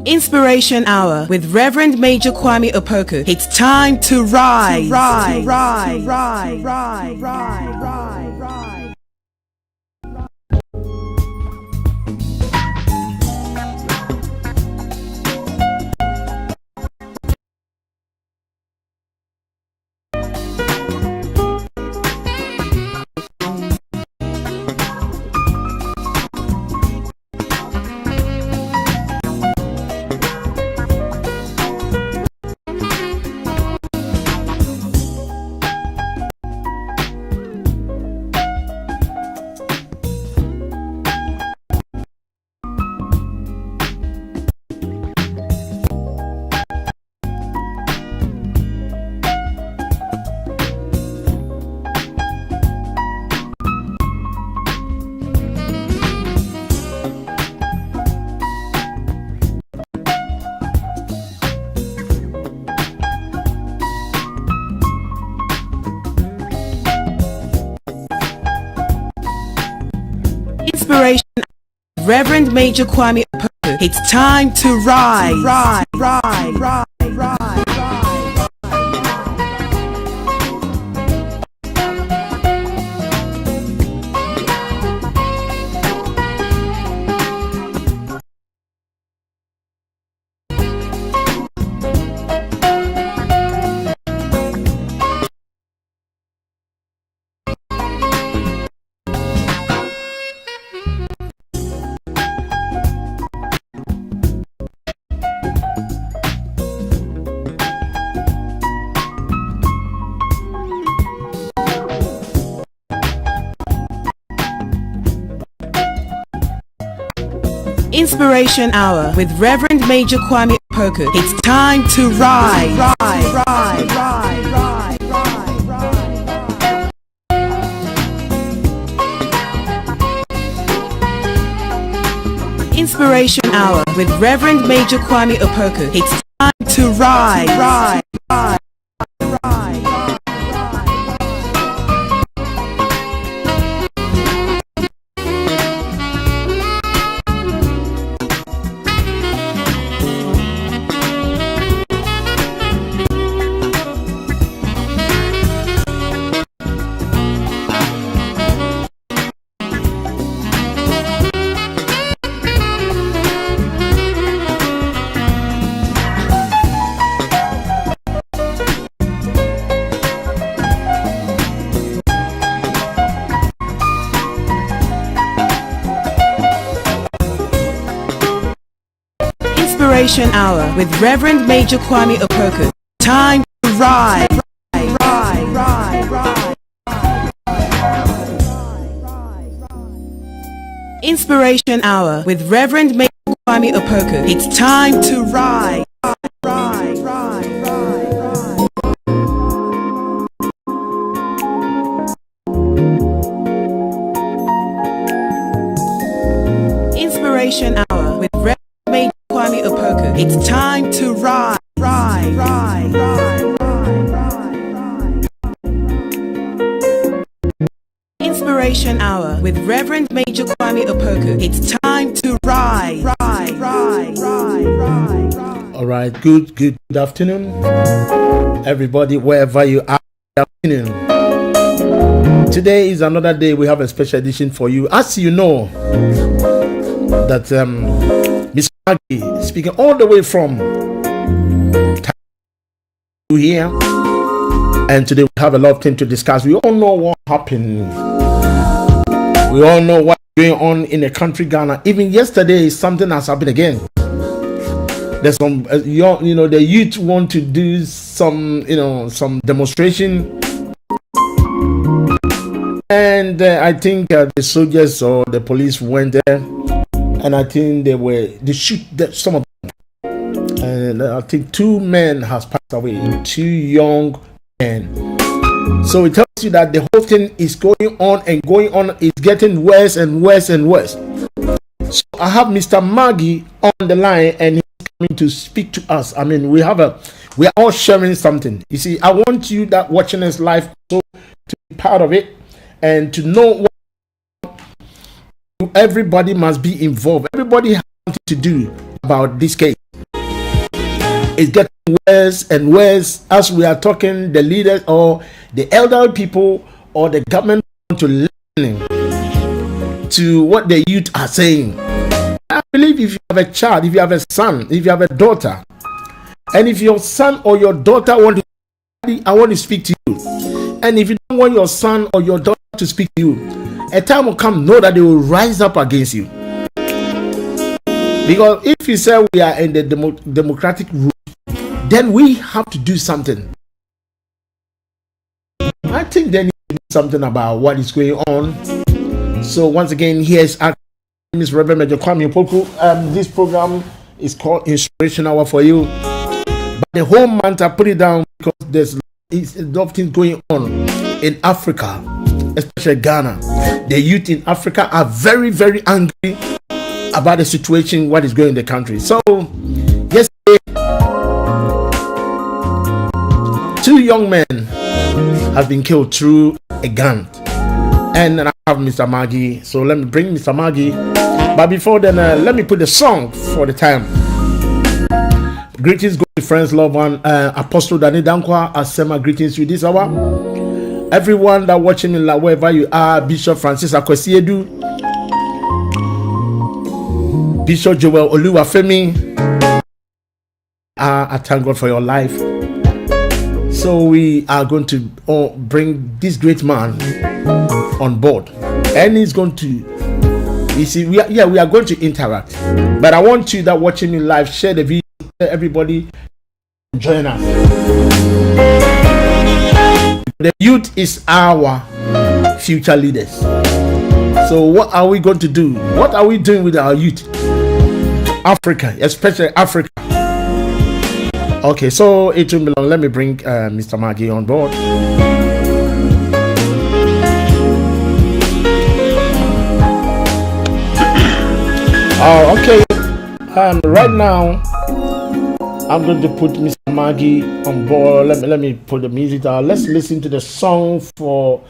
Inspiration Hour with Reverend Major Kwame Opoku. It's time to rise. Inspiration, Reverend Major Kwame Opoku. It's time to rise. Inspiration Hour with Reverend Major Kwame Opoku. It's time to rise. Inspiration Hour with Reverend Major Kwame Opoku. It's time to rise. Inspiration Hour with Reverend Major Kwame Opoku. Time to rise. Inspiration Hour with Reverend Major Kwame Opoku. It's time to rise. Inspiration Hour with Reverend Major Kwame Opoku. It's time to rise. Inspiration Hour with Reverend Major Kwame Opoku. It's time to rise. All right, good afternoon, everybody, wherever you are. Good afternoon. Today is another day. We have a special edition for you. As you know, that Miss Maggie speaking all the way from here, and today we have a lot of things to discuss. We all know what happened. We all know what's going on in the country Ghana. Even yesterday, something has happened again. There's some the youth want to do some demonstration, and I think the soldiers or the police went there, and I think they shoot some of them, and I think 2 men has passed away, 2 young men. So it tells you that the whole thing is going on, it's getting worse and worse and worse. So I have Mr. Maggie on the line, and he's coming to speak to us. I mean, we have We are all sharing something. You see, I want you that watching this live so to be part of it and to know what everybody must be involved. Everybody has something to do about this case. It's getting worse and worse as we are talking. The leaders or the elderly people or the government want to listen to what the youth are saying. I believe if you have a child, if you have a son, if you have a daughter, and if your son or your daughter I want to speak to you, and if you don't want your son or your daughter to speak to you, a time will come, know that they will rise up against you. Because if you say we are in the democratic route, then we have to do something. I think they need to do something about what is going on. So once again, here's our name is Reverend Major Kwame Opoku. This program is called Inspiration Hour for you. But the whole month I put it down because there's a lot of things going on in Africa, especially Ghana. The youth in Africa are very, very angry about the situation, what is going in the country. So yesterday, 2 young men have been killed through a gun. And I have Mr. Maggie. So let me bring Mr. Maggie. But before then, let me put the song for the time. Greetings, good friends, loved one. Apostle Danny Dankwa, I send my greetings to you this hour. Everyone that watching me, like wherever you are, Bishop Francis Akwesiedu, Bishop Joel Oluwafemi, I thank God for your life. So we are going to bring this great man on board, and he's going to, you see, we are going to interact. But I want you that watching me live, share the video, everybody join us. The youth is our future leaders. So what are we going to do? What are we doing with our youth? Africa, especially Africa. Okay, so it will be long. Let me bring Mr. Maggie on board. Oh, okay. Right now, I'm going to put Mr. Maggie on board. Let me put the music down. Let's listen to the song we'll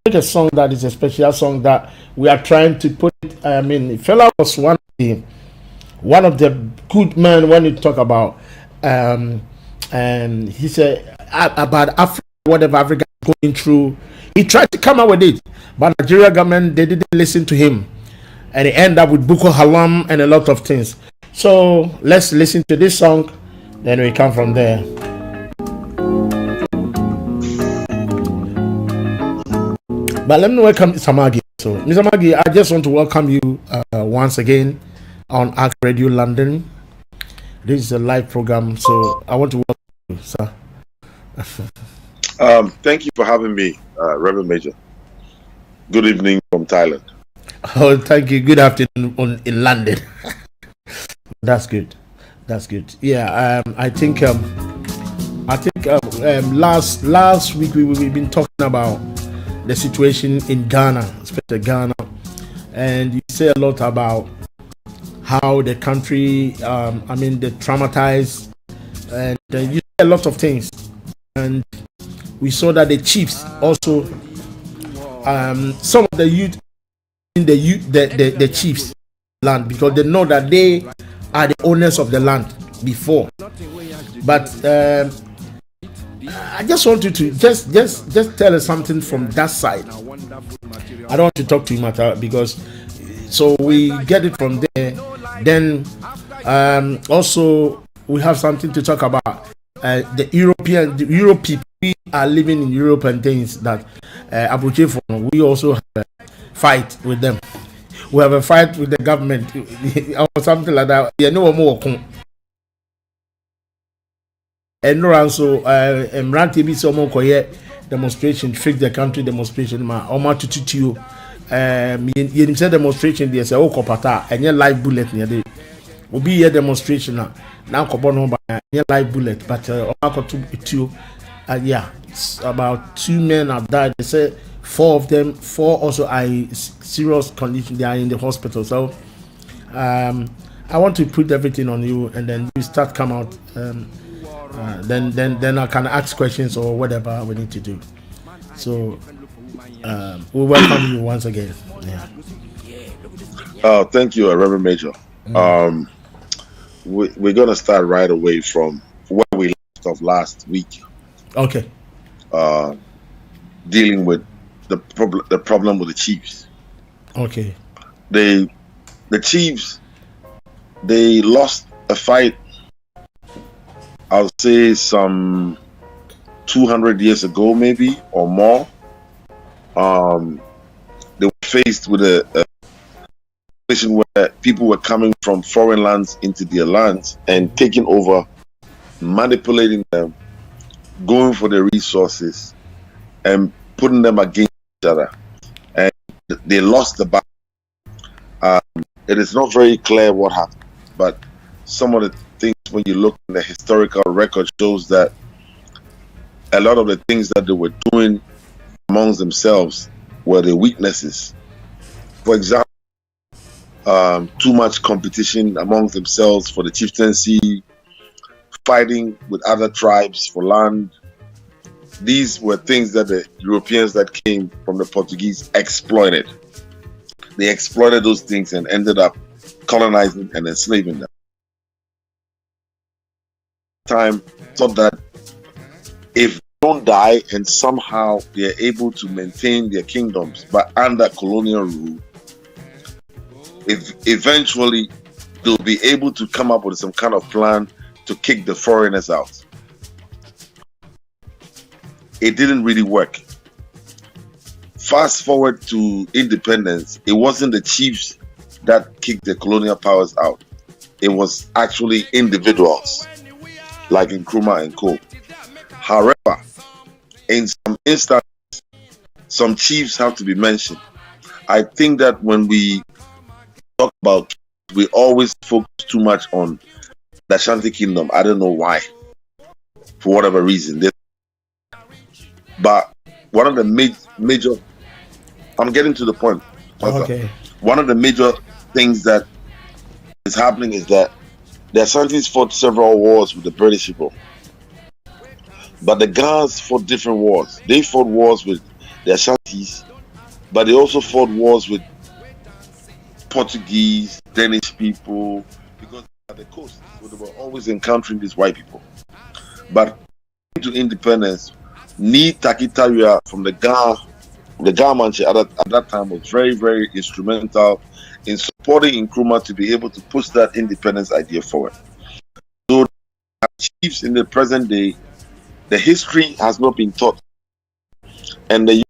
make a song that is a special song that we are trying to put. I mean, fella was one of the good men when you talk about. And he said about Africa, whatever Africa is going through, he tried to come up with it, but Nigeria government, they didn't listen to him, and he ended up with Boko Haram and a lot of things. So let's listen to this song, then we come from there. But let me welcome Mr. Maggie. So Mr. Maggie, I just want to welcome you once again on Arc Radio London. This is a live program, so I want to welcome you, sir. Thank you for having me, Reverend Major. Good evening from Thailand. Oh, thank you. Good afternoon in London. That's good. That's good. Yeah. I think last week we've been talking about the situation in Ghana, especially Ghana, and you say a lot about how the country, they traumatized, and you say a lot of things, and we saw that the chiefs also, some of the youth in the chiefs land, because they know that they are the owners of the land before. But I just want you to just tell us something from that side. I don't want to talk too much because so we get it from there. Then also we have something to talk about. The Europe people, we are living in Europe and things that we also have a fight with them. We have a fight with the government or something like that. You know more. And also Mranti so more demonstration, fix the country demonstration ma to you. You said demonstration there say kopata and your live bullet near there will be a demonstration now kobono by live bullet but about 2 men have died. They say 4 also are in serious condition. They are in the hospital. So I want to put everything on you and then you start come out Then I can ask questions or whatever we need to do. So we welcome you once again. Yeah. Thank you, Reverend Major. We're going to start right away from where we left off last week. Okay. Dealing with the problem with the Chiefs. Okay. The Chiefs, they lost a fight, I'll say some 200 years ago, maybe, or more. They were faced with a situation where people were coming from foreign lands into their lands and taking over, manipulating them, going for their resources, and putting them against each other. And they lost the battle. It is not very clear what happened, but some of the things, when you look in the historical record, shows that a lot of the things that they were doing amongst themselves were the weaknesses. For example, too much competition amongst themselves for the chieftaincy, fighting with other tribes for land. These were things that the Europeans that came from the Portuguese exploited. They exploited those things and ended up colonizing and enslaving them. Time thought that if they don't die and somehow they are able to maintain their kingdoms but under colonial rule, eventually they'll be able to come up with some kind of plan to kick the foreigners out. It didn't really work. Fast forward to independence, it wasn't the chiefs that kicked the colonial powers out. It was actually individuals, like in Nkrumah and Co. However, in some instances, some chiefs have to be mentioned. I think that when we talk about, we always focus too much on the Ashanti Kingdom. I don't know why, for whatever reason. But one of the major, I'm getting to the point. Okay. One of the major things that is happening is that the Ashantis fought several wars with the British people. But the Ghans fought different wars. They fought wars with the Ashantis, but they also fought wars with Portuguese, Danish people, because at the coast, so they were always encountering these white people. But to independence, Ni Takitaria from the Gamanche at that time was very, very instrumental in supporting Nkrumah to be able to push that independence idea forward. So the chiefs in the present day, the history has not been taught, and they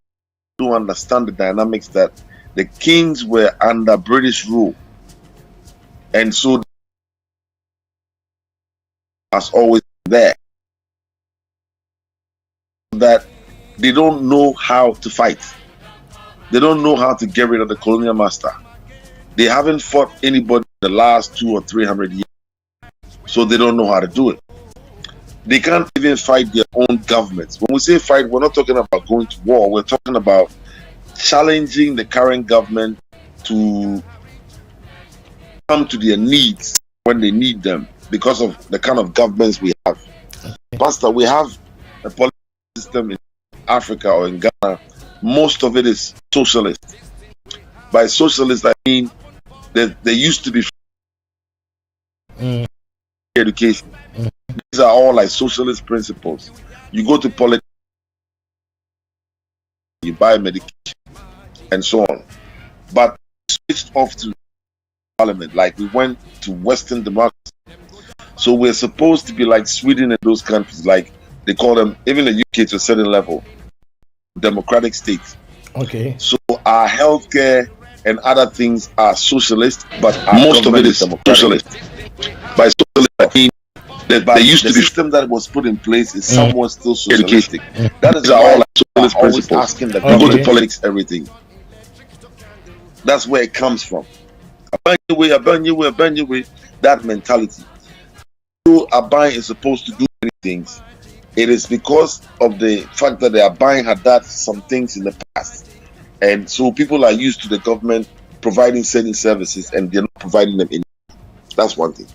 do understand the dynamics that the kings were under British rule, and so has always been there, that they don't know how to fight. They don't know how to get rid of the colonial master. They haven't fought anybody in the last 200 or 300 years, so they don't know how to do it. They can't even fight their own governments. When we say fight, we're not talking about going to war. We're talking about challenging the current government to come to their needs when they need them, because of the kind of governments we have. Pastor, we have a political system in Africa or in Ghana. Most of it is socialist. By socialist, I mean that there used to be education. These are all like socialist principles. You go to politics, you buy medication, and so on. But switched off to parliament, like we went to Western democracy. So we're supposed to be like Sweden and those countries, like they call them, even the UK to a certain level, democratic states. Okay. So our healthcare and other things are socialist, but most of it is socialist. By socialist, I mean that there used to be system that was put in place is somewhat still socialistic. That is all like socialist principles. Asking the government to politics everything. That's where it comes from. That mentality. So Abai is supposed to do many things. It is because of the fact that the Abai had done some things in the past, and so people are used to the government providing certain services, and they're not providing them anymore. That's one thing.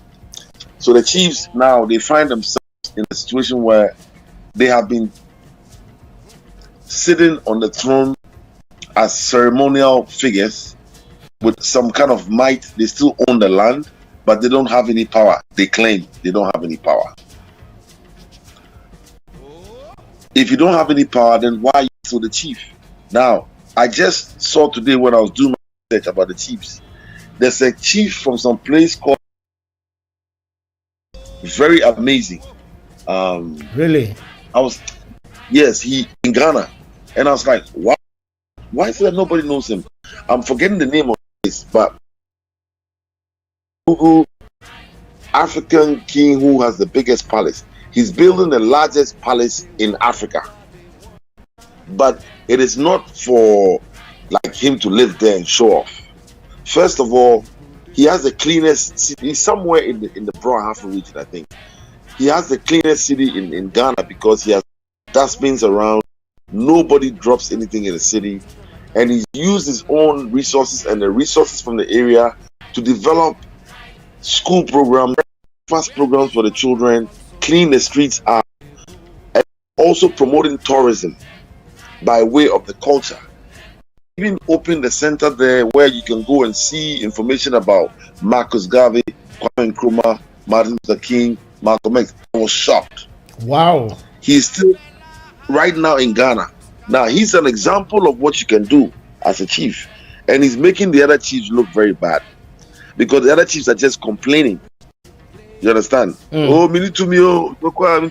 So the chiefs now, they find themselves in a situation where they have been sitting on the throne as ceremonial figures with some kind of might. They still own the land, but they don't have any power. They claim they don't have any power. If you don't have any power, then why are you still the chief? Now, I just saw today when I was doing my research about the chiefs. There's a chief from some place called, very amazing. Really? Yes, he in Ghana. And I was like, wow, why is it that nobody knows him? I'm forgetting the name of this, but Google African king who has the biggest palace. He's building the largest palace in Africa. But it is not for like him to live there and show off. First of all, he has the cleanest city. He's somewhere in the Brown Half region, I think. He has the cleanest city in Ghana because he has dustbins around. Nobody drops anything in the city. And he's used his own resources and the resources from the area to develop school programs, breakfast programs for the children, clean the streets up, and also promoting tourism by way of the culture. Even open the center there where you can go and see information about Marcus Garvey, Kwame Nkrumah, Martin Luther King, Malcolm X. I was shocked. Wow. He's still right now in Ghana. Now he's an example of what you can do as a chief, and he's making the other chiefs look very bad because the other chiefs are just complaining. You understand? Oh, me need to me, oh,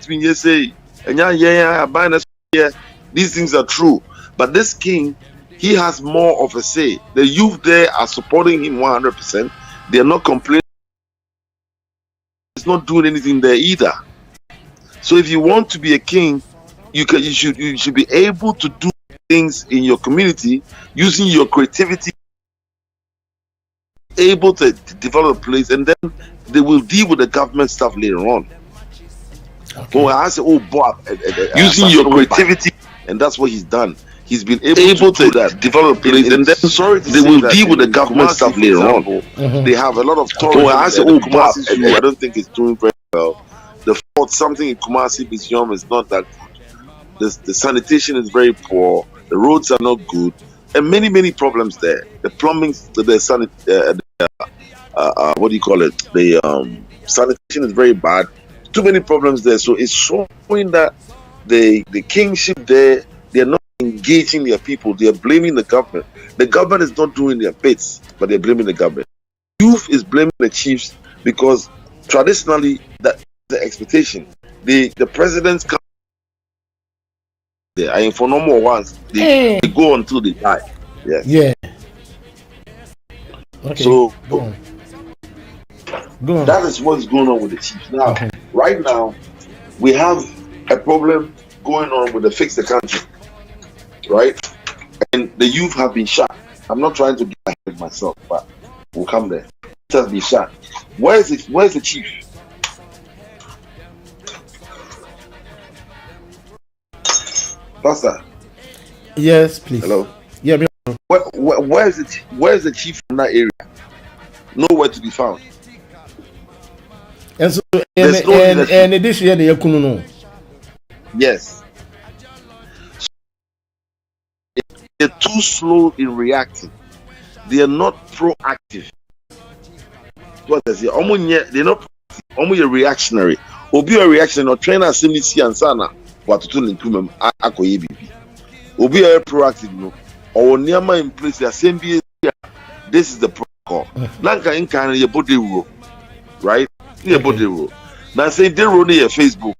yes, say, and yeah, these things are true. But this king, he has more of a say. The youth there are supporting him 100%. They are not complaining. He's not doing anything there either. So if you want to be a king, you should be able to do things in your community using your creativity, able to develop a place, and then they will deal with the government stuff later on. Okay. Oh, I say, oh, Bob, using your creativity, and that's what he's done. He's been able to develop a place, and then they will deal with the government stuff later on. They have a lot of tourism. Oh, I say, oh, Bob, I don't think it's doing very well. The fault, something in Kumasi Museum is not that good. The sanitation is very poor. The roads are not good, and many problems there. The plumbing, what do you call it? The sanitation is very bad. Too many problems there. So it's showing that the kingship there, they're not engaging their people. They are blaming the government. The government is not doing their bits, but they're blaming the government. Youth is blaming the chiefs because traditionally that's the expectation. The presidents come there, and for no more ones, they go until they die. Yes. Yeah. Okay. So go on. That is what's going on with the chiefs. Now, right now, we have a problem going on with the Fix the Country, right? And the youth have been shot. I'm not trying to get ahead myself, but we'll come there. It has been shot. Where's the chief? Pastor. Yes, please. Hello. Yeah. Where's the chief from that area? Nowhere to be found. And so, and this year they couldn't know. Yes. They're too slow in reacting. They are not proactive. What they say? They're not. Almost reactionary. Obi a reaction or trainer assembly see and sana. What to do in Kumem Akoye BB. Obi a proactive no. Or Niama in place the assembly. This is the protocol. Lanka in Canada, your body rule, right? Your body rule. Now say they rule your Facebook,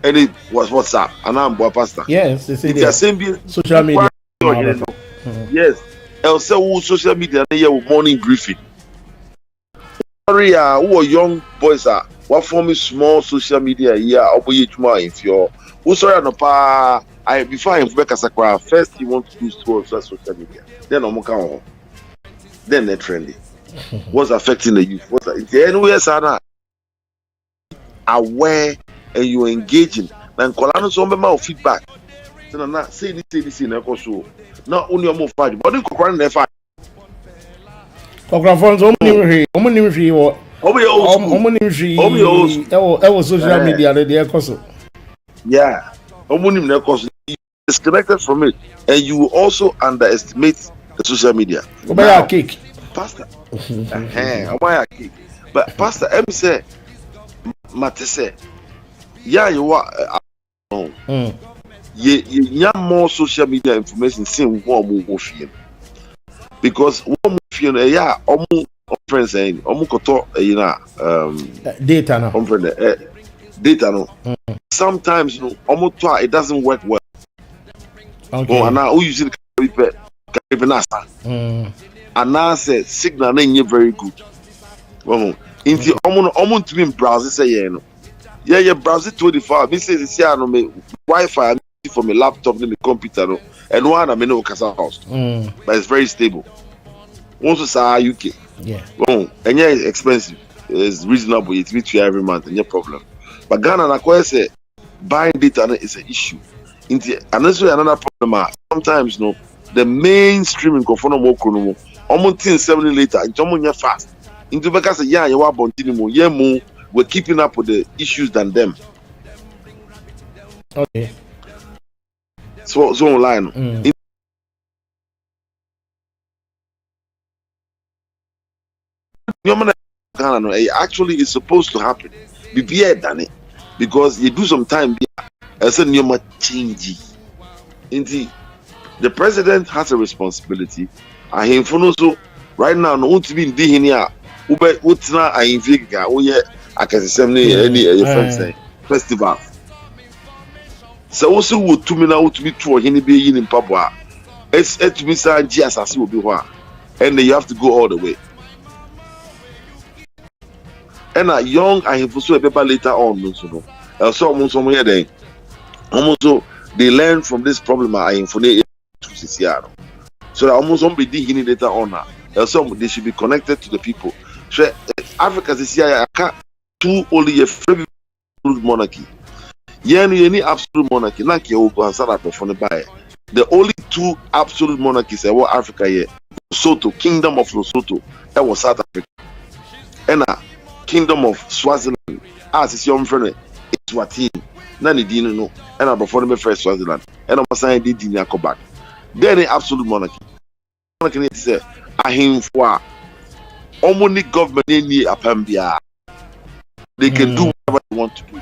and it was WhatsApp. And I'm boy pastor. Yes, they say the assembly social media. Yes, else social media. They have morning briefing. Sorry, who young boys are. What form is small social media? Yeah, I'll be if you're. Who sorry no pa. I before I back as a first you want to do social media. Then I'm on. Then they're trendy. What's affecting the youth? What's anywhere sana aware and you're engaging. Then Kolano so member feedback. So now say this in a show. Not only your fight, but you can never fight. Okra phones, how many what Obi old school. Obi old school. That was social media. They also. Yeah. Omunim na cause disconnected from it, and you will also underestimate the social media. Now, cake. Pastor. Cake. But Pastor M said, Matese, yeah, you are. You more social media information saying one move because one move, yeah, almost friends saying, almost you know, data no. Data no. Sometimes you know, almost it doesn't work well. Okay. Oh, and now who using the and now say signal ain't very good. Well, into almost to be in browser say yeah no. Yeah, browser 24. Me say this year no me Wi-Fi for my laptop, my computer no, and one I no casa house. But it's very stable. Also say UK. Yeah. Well, and yeah, it's expensive. It's reasonable. It's meet you every month, and no problem. But Ghana na say buying data is an issue. And that's another problem. Sometimes, you know, the mainstream conform more chrono, almost 7 later, and someone fast. Into because yeah, you are continuing, yeah, more, we're keeping up with the issues than them. Okay. So online. Actually, it's supposed to happen. Be better than it. Because you do some time, I said, you're much changing. Indeed, the president has a responsibility. I him for so right now, no one to be in here. What's now? I invite oh yeah, I can say any friends festival. So also would to me now to be true. He be in Papua. It's to me say Jesus as will be one, and then you have to go all the way. And a young I have also a paper later on, so no. So almost somewhere there. Almost they learn from this problem. I inform so that almost somebody did later on. So they should be connected to the people. So Africa is here. Two only a free monarchy. Any absolute monarchy. The only two absolute monarchies in Africa here. Lesotho, Kingdom of Lesotho, that was South Africa. And Kingdom of Swaziland, as is your friend, it's what he. Nani didn't know, and I'm before the first Swaziland, and I'm saying did in back. Then the absolute monarchy. Monarchy is a him for only government in the Apambia. They can do whatever they want to do.